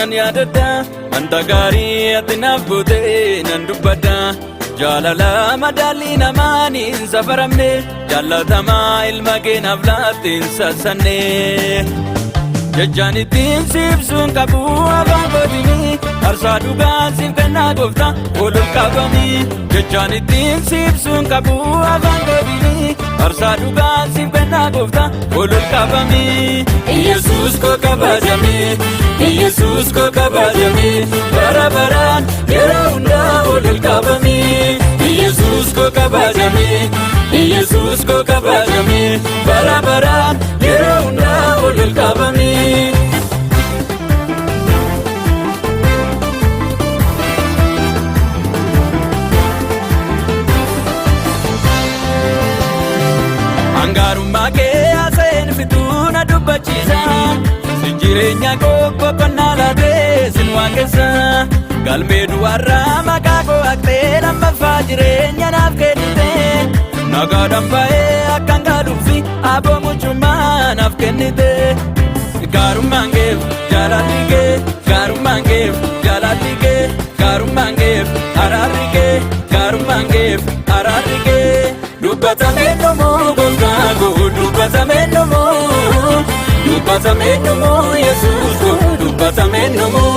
nan yaadadha anta gaarii ati naaf goote nan dubbadha jaalala madaalii namaan hin safaramne jaallatamaa ilma kee naaf laatte hin sassanne jechaan ittiin siibsuun qabu afaan kootiin aarsaa dhugaa siif kennaa gooftaa ol qabami jechaan ittiin siibsuun qabu afaan kootiin aarsaa dhugaa siif kennaa gooftaa ol qabami Yesuus koo kabajame Yesuus koo kabajame bara baraan yeroo hundaa ol qabami Yesuus koo kabajame Yesuus koo kabajame bara baraan yeroo hundaa ol qabami Angaarummaa kee haasa'een fituuna dubbachiisa jireenya koo boqonnaa laatee sin waaqessa galmee du'arraa maqaa koo haqxee lammaffaa jireenya naaf kennite nagaadhaan ba'ee akkan gaaluufi aboomuchummaa naaf kennite gaarummaan keef jaalalli kee gaarummaan keef jaalalli kee gaarummaan keef araarri kee gaarummaan keef araarri kee dubbatamee dhumoo gooftaa koo dubbatamee dhumoo dubbatamee dhumoo Yesuus koo dubbatamee dhumoo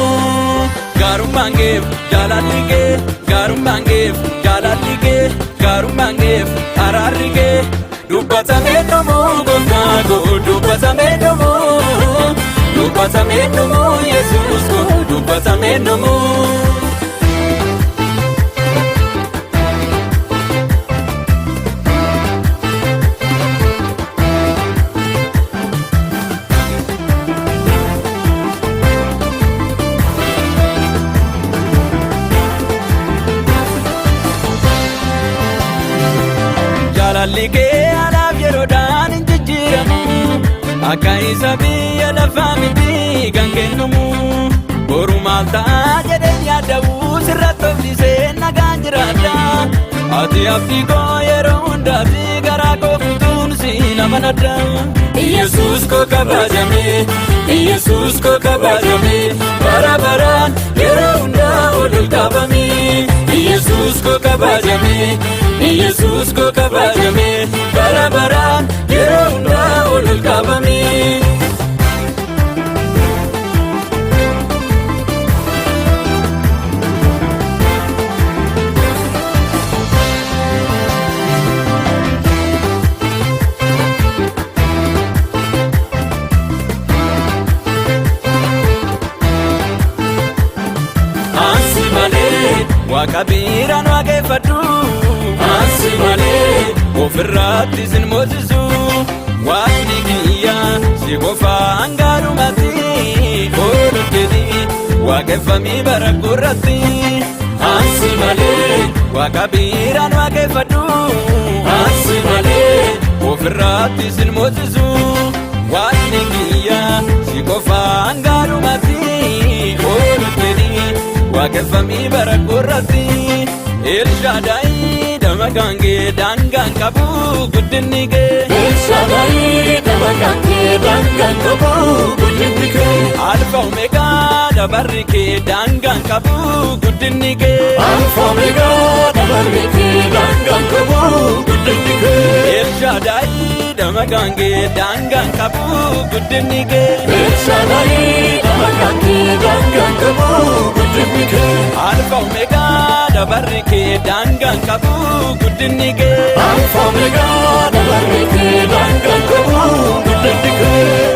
gaarummaan keef jaalalli kee gaarummaan keef jaalalli kee gaarummaan keef araarri kee dubbatamee dhumoo gooftaa koo dubbatamee dhumoo Yesuus koo dubbatamee dhumoo jaalalli kee anaaf yeroodhaan hin jijjiiramu akka isa biyya lafaa miti kan kennumu boru maal ta'a jedhee yaada'u sirratti obsisee nagaan jiraadha ati abdii koo yeroo hundaati garaa koo fuutuun si amanadha Yesuus koo kabajame Yesuus koo kabajame bara baraan yeroo hundaa ol qabami Yesuus koo kabajame Yesuus koo kabajame bara baraan yeroo hundaa ol qabami Ansi malee waaqa biiraan waaqeffadhu Ansi malee ofirratti sin moosisu waaqni kiyya si qofaa hangaarumatti oolu jedhi waaqeffamii bara gurratti Ansi malee waaqa biiraan waaqeffadhu Ansi malee ofirratti sin moosisu waaqni kiyya si qofaa hangaarumatti oolu jedhi waaqeffamii bara gurratti Elshadai damakaan kee daangaan qabu guddinni kee Elshadai damakaan kee daangaan qabu guddinni kee Alfa Omeegaa dabarri kee daangaan qabu guddinni kee Alfa Omeegaa dabarri kee daangaan qabu guddinni kee Elshadai damakaan kee daangaan qabu guddinni kee Elshadai damakaan kee daangaan qabu guddinni kee Alfa Omeegaa dabarri kee daangaan qabu guddinni kee Alfa Omeegaa dabarri kee daangaan qabu guddinni kee